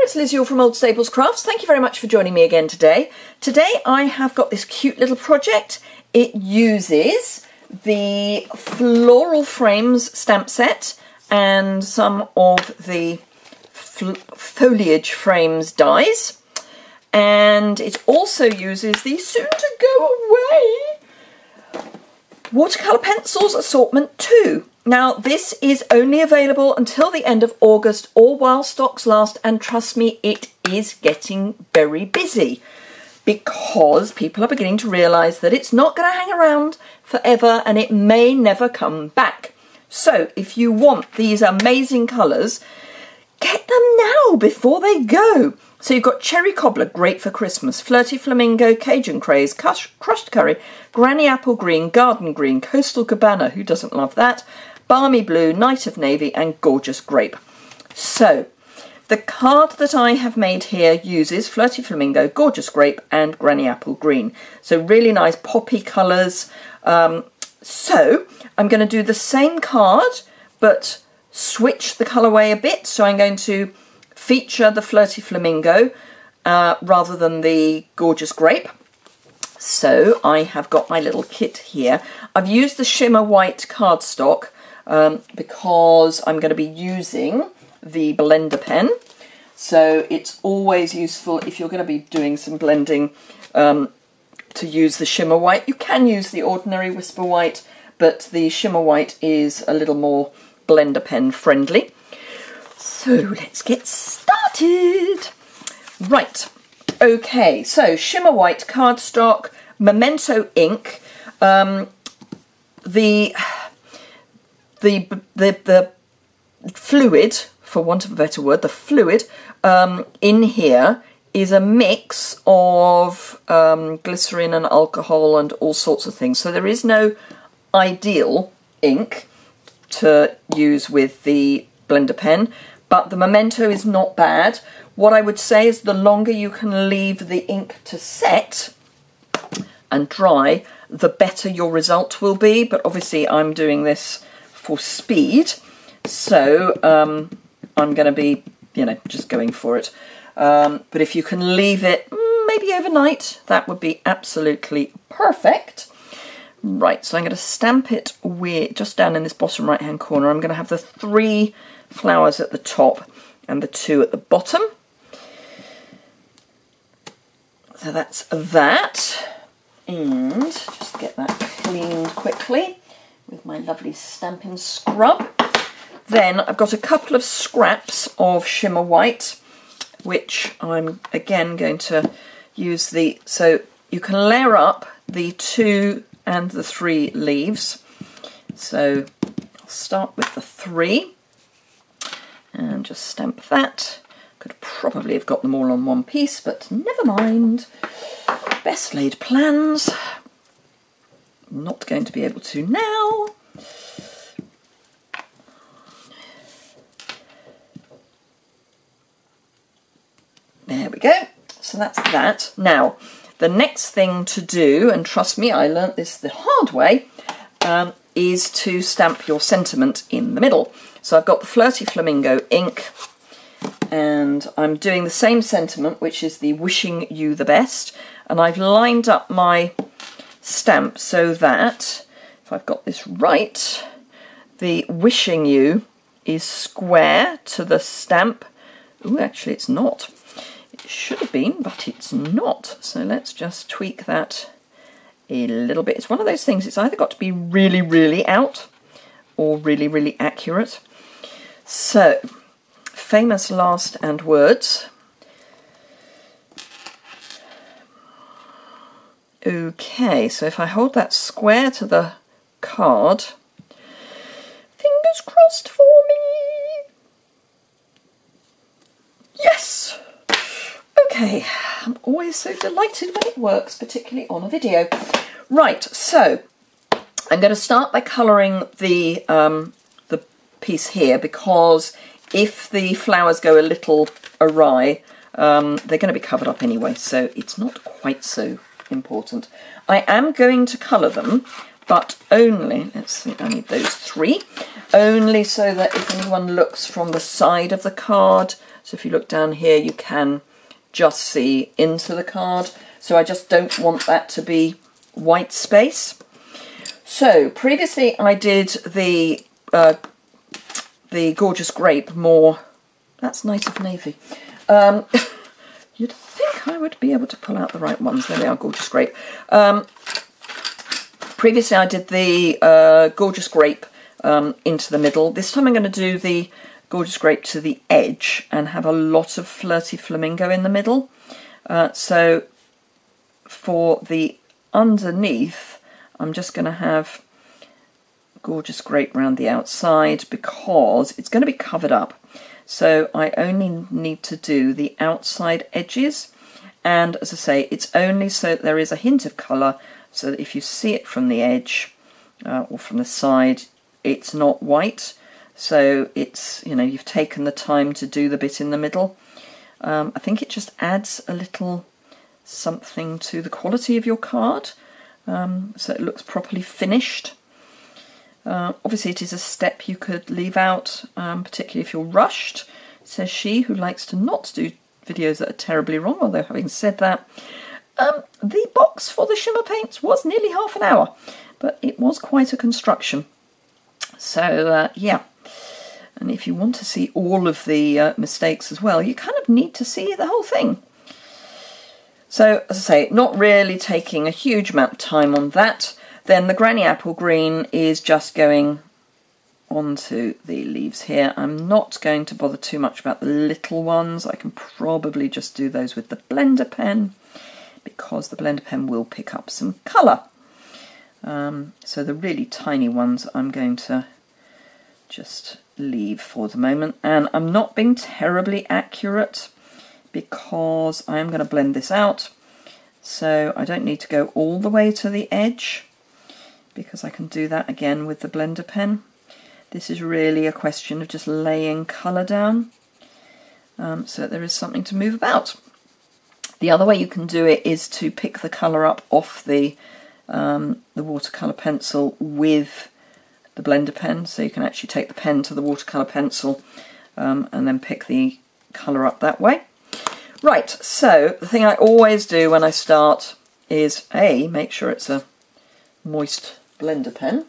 it's Liz Yuille from Old Staples Crafts. Thank you very much for joining me again today. Today I have got this cute little project. It uses the Floral Frames stamp set and some of the Foliage Frames dies. And it also uses the soon-to-go-away Watercolour Pencils Assortment 2. Now, this is only available until the end of August or while stocks last, and trust me, it is getting very busy because people are beginning to realise that it's not going to hang around forever and it may never come back. So, if you want these amazing colours, get them now before they go. So you've got Cherry Cobbler, great for Christmas, Flirty Flamingo, Cajun Craze, Crushed Curry, Granny Apple Green, Garden Green, Coastal Cabana, who doesn't love that, Balmy Blue, Night of Navy and Gorgeous Grape. So the card that I have made here uses Flirty Flamingo, Gorgeous Grape and Granny Apple Green. So really nice poppy colours. So I'm going to do the same card but switch the colourway a bit. So I'm going to feature the Flirty Flamingo rather than the Gorgeous Grape. So I have got my little kit here. I've used the shimmer white cardstock because I'm going to be using the blender pen. So it's always useful if you're going to be doing some blending to use the shimmer white. You can use the ordinary Whisper White, but the shimmer white is a little more blender pen friendly. So let's get started. Right, okay, so shimmer white cardstock, Memento ink, the fluid, for want of a better word, the fluid in here is a mix of glycerin and alcohol and all sorts of things. So there is no ideal ink to use with the blender pen, but the Memento is not bad. What I would say is the longer you can leave the ink to set and dry, the better your result will be. But obviously I'm doing this for speed, so I'm going to be, just going for it. But if you can leave it maybe overnight, that would be absolutely perfect. Right, so I'm going to stamp it with, just down in this bottom right hand corner, I'm going to have the 3 flowers at the top and the 2 at the bottom. So that's that. And just get that cleaned quickly with my lovely Stampin' Scrub. Then I've got a couple of scraps of shimmer white, which I'm again going to use so you can layer up the 2 and the 3 leaves. So I'll start with the 3 and just stamp that. Could probably have got them all on one piece, but never mind. Best laid plans. Not going to be able to now. There we go. So that's that. Now, the next thing to do, and trust me, I learnt this the hard way, is to stamp your sentiment in the middle. So I've got the Flirty Flamingo ink, and I'm doing the same sentiment, which is the Wishing You the Best, and I've lined up my stamp so that, if I've got this right, the Wishing You is square to the stamp. Oh, actually it's not. It should have been, but it's not. So let's just tweak that a little bit. It's one of those things, it's either got to be really, really out or really, really accurate. So, famous last and words. Okay, so if I hold that square to the card, fingers crossed for me. Yes! Okay, I'm always so delighted when it works, particularly on a video. Right, so I'm going to start by colouring the piece here, because if the flowers go a little awry, they're going to be covered up anyway, so it's not quite so important. I am going to colour them but only, let's see, I need those 3, only so that if anyone looks from the side of the card, so if you look down here, you can just see into the card. So I just don't want that to be white space. So previously I did the Gorgeous Grape more, that's nice of navy. You'd think I would be able to pull out the right ones. There they are, Gorgeous Grape. Previously I did the Gorgeous Grape into the middle. This time I'm going to do the Gorgeous Grape to the edge and have a lot of Flirty Flamingo in the middle. So for the underneath, I'm just going to have Gorgeous Grape around the outside because it's going to be covered up. So I only need to do the outside edges, and as I say, it's only so that there is a hint of colour, so that if you see it from the edge or from the side, it's not white. So it's, you know, you've taken the time to do the bit in the middle. I think it just adds a little something to the quality of your card, so it looks properly finished. Obviously it is a step you could leave out, particularly if you're rushed, says she who likes to not do videos that are terribly wrong, although having said that, the box for the shimmer paints was nearly half an hour, but it was quite a construction. So yeah, and if you want to see all of the mistakes as well, you kind of need to see the whole thing. So as I say, not really taking a huge amount of time on that. Then the Granny Apple Green is just going onto the leaves here. I'm not going to bother too much about the little ones. I can probably just do those with the blender pen because the blender pen will pick up some colour. So the really tiny ones I'm going to just leave for the moment. And I'm not being terribly accurate because I am going to blend this out. So I don't need to go all the way to the edge, because I can do that again with the blender pen. This is really a question of just laying colour down so that there is something to move about. The other way you can do it is to pick the colour up off the watercolour pencil with the blender pen, so you can actually take the pen to the watercolour pencil and then pick the colour up that way. Right, so the thing I always do when I start is make sure it's a moist blender pen,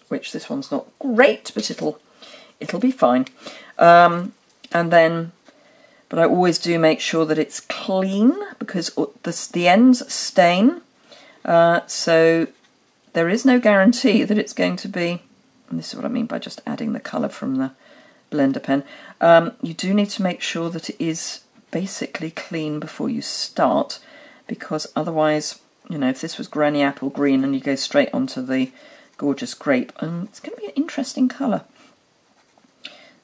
which this one's not great, but it'll be fine. And then, but I always do make sure that it's clean because the ends stain. So there is no guarantee that it's going to be, and this is what I mean by just adding the colour from the blender pen. You do need to make sure that it is basically clean before you start, because otherwise, you know, if this was Granny Apple Green and you go straight onto the Gorgeous Grape, it's going to be an interesting colour.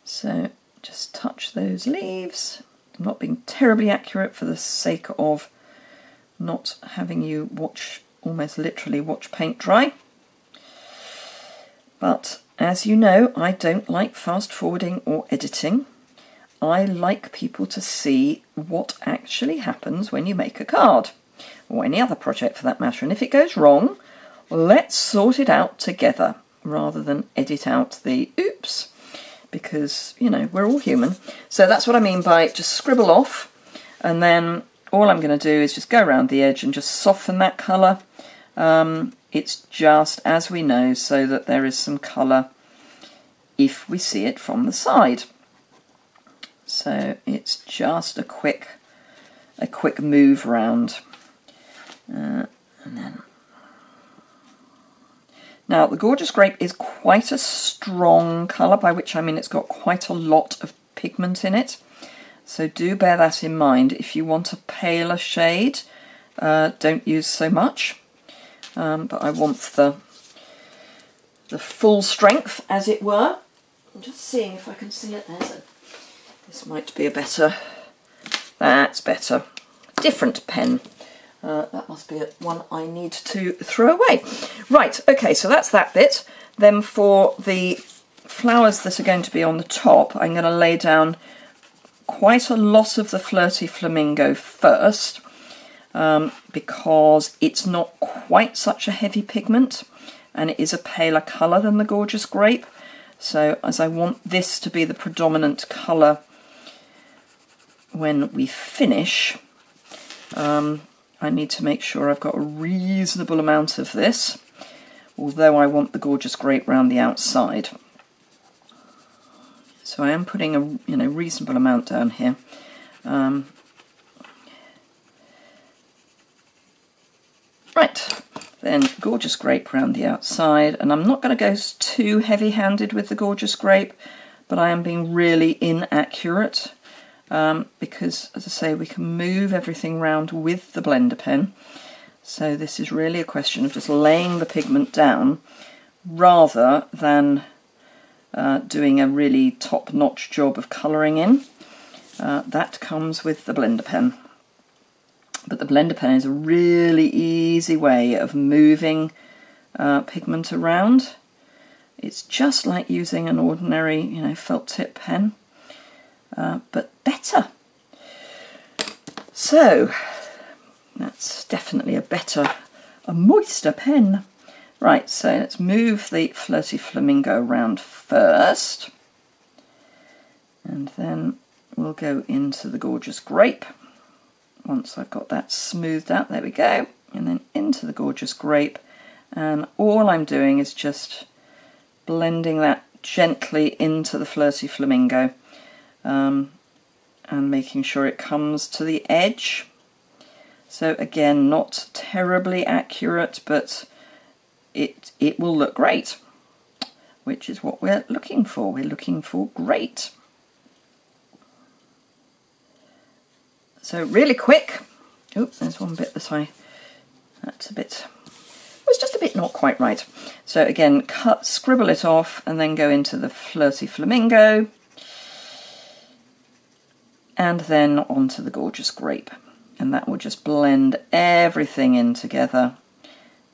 So just touch those leaves. I'm not being terribly accurate for the sake of not having you watch, almost literally watch paint dry. But as you know, I don't like fast forwarding or editing. I like people to see what actually happens when you make a card, or any other project for that matter. And if it goes wrong, let's sort it out together rather than edit out the oops, because, you know, we're all human. So that's what I mean by just scribble off, and then all I'm going to do is just go around the edge and just soften that colour. It's just, as we know, so that there is some colour if we see it from the side. So it's just a quick move round. And then, now the Gorgeous Grape is quite a strong colour, by which I mean it's got quite a lot of pigment in it. So do bear that in mind. If you want a paler shade, don't use so much. But I want the full strength, as it were. I'm just seeing if I can see it. This might be a better. That's better. Different pen. That must be one I need to throw away. Right, okay, so that's that bit. Then for the flowers that are going to be on the top, I'm going to lay down quite a lot of the Flirty Flamingo first. because it's not quite such a heavy pigment and it is a paler colour than the Gorgeous Grape. So as I want this to be the predominant colour when we finish, I need to make sure I've got a reasonable amount of this, although I want the Gorgeous Grape round the outside. So I am putting a reasonable amount down here. Right, then Gorgeous Grape round the outside, and I'm not going to go too heavy-handed with the Gorgeous Grape, but I am being really inaccurate because, as I say, we can move everything round with the blender pen. So this is really a question of just laying the pigment down rather than doing a really top-notch job of colouring in. That comes with the blender pen. But the blender pen is a really easy way of moving pigment around. It's just like using an ordinary, felt tip pen, but better. So that's definitely a moister pen. Right, so let's move the Flirty Flamingo around first, and then we'll go into the Gorgeous Grape. Once I've got that smoothed out, there we go, and then into the Gorgeous Grape, and all I'm doing is just blending that gently into the Flirty Flamingo, and making sure it comes to the edge. So again, not terribly accurate, but it will look great, which is what we're looking for. We're looking for great. So really quick. Oops, there's one bit that's was just a bit not quite right. So again, scribble it off and then go into the Flirty Flamingo and then onto the Gorgeous Grape. And that will just blend everything in together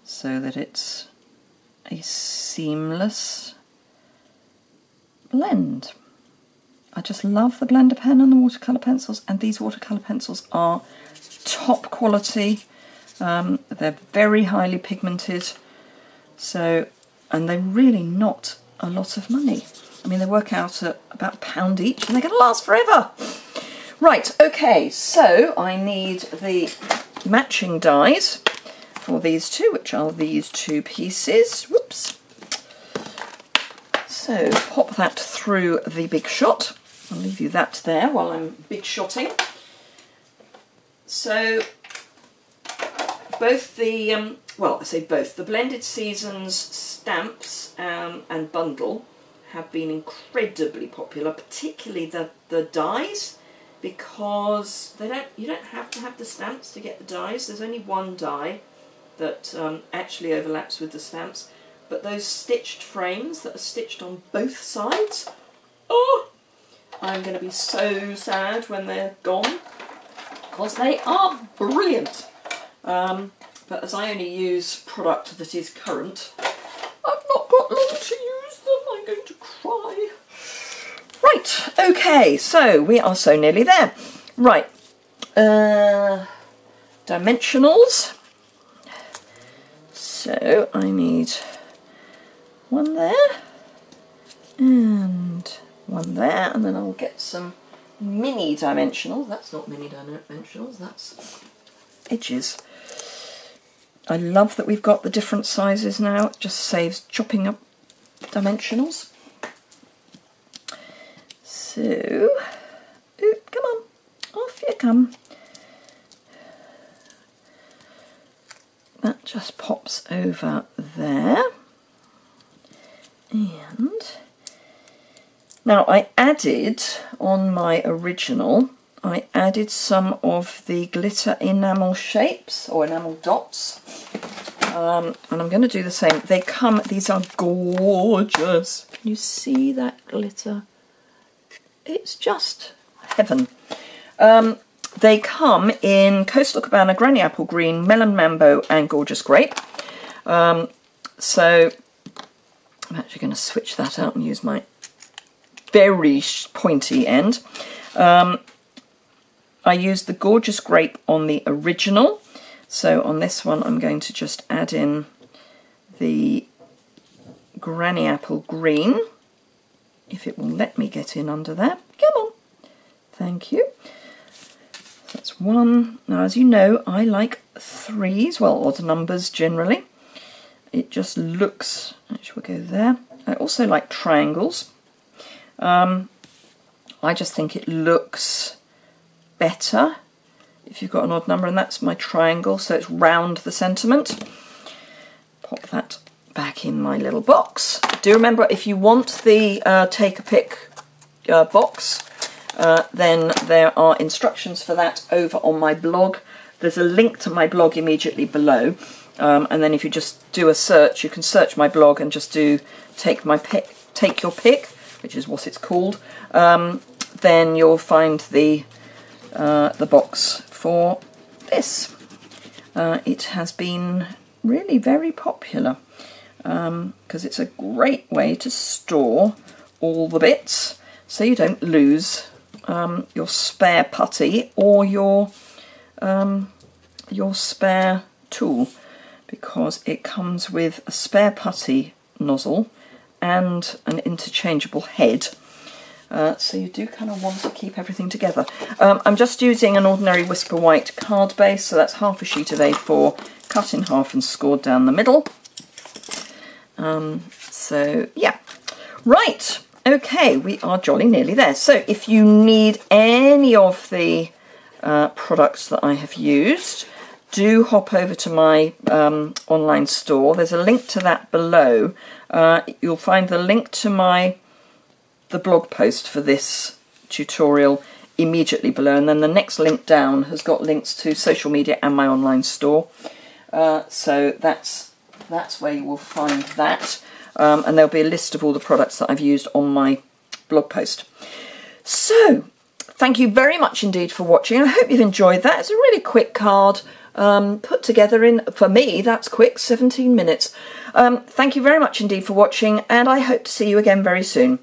so that it's a seamless blend. I just love the blender pen and the watercolour pencils, and these watercolour pencils are top quality. They're very highly pigmented, and they're really not a lot of money. I mean, they work out at about £1 each, and they're going to last forever. Right, okay, so I need the matching dies for these two, which are these two pieces. Whoops. So pop that through the Big Shot. I'll leave you that there while I'm big shotting. So both the, the Blended Seasons stamps and bundle have been incredibly popular, particularly the dies, because you don't have to have the stamps to get the dies. There's only one die that actually overlaps with the stamps, but those stitched frames that are stitched on both sides, oh, I'm going to be so sad when they're gone, because they are brilliant. But as I only use product that is current, I've not got long to use them. I'm going to cry. Right, okay, so we are so nearly there. Right, dimensionals. So I need one there and one there, and then I'll get some mini dimensionals. That's not mini dimensionals, that's edges. I love that we've got the different sizes now. It just saves chopping up dimensionals. So, come on, off you come. That just pops over there. And now I added on my original, I added some of the glitter enamel shapes or enamel dots. And I'm going to do the same. These are gorgeous. Can you see that glitter? It's just heaven. They come in Coastal Cabana, Granny Apple Green, Melon Mambo and Gorgeous Grape. So I'm actually going to switch that out and use my very pointy end. I used the Gorgeous Grape on the original, So on this one I'm going to just add in the Granny Apple Green, if it will let me get in under there. Come on. Thank you. That's one. Now, as you know, I like threes, well, odd numbers generally. It just looks, actually we'll go there. I also like triangles. I just think it looks better if you've got an odd number, and that's my triangle, so it's round the sentiment. Pop that back in my little box. Do remember, if you want the take a pick box, then there are instructions for that over on my blog. There's a link to my blog immediately below, and then if you just do a search, you can search my blog and just do take your pick, which is what it's called. Then you'll find the box for this. It has been really very popular because it's a great way to store all the bits so you don't lose your spare putty or your spare tool, because it comes with a spare putty nozzle and an interchangeable head. So you do kind of want to keep everything together. I'm just using an ordinary Whisper White card base, so that's half a sheet of A4 cut in half and scored down the middle. So yeah, right, okay, we are jolly nearly there. So if you need any of the products that I have used, do hop over to my online store. There's a link to that below. You'll find the link to the blog post for this tutorial immediately below, and then the next link down has got links to social media and my online store. So that's where you will find that, and there'll be a list of all the products that I've used on my blog post. So thank you very much indeed for watching. I hope you've enjoyed that. It's a really quick card put together in, for me, that's quick, 17 minutes. Thank you very much indeed for watching, and I hope to see you again very soon.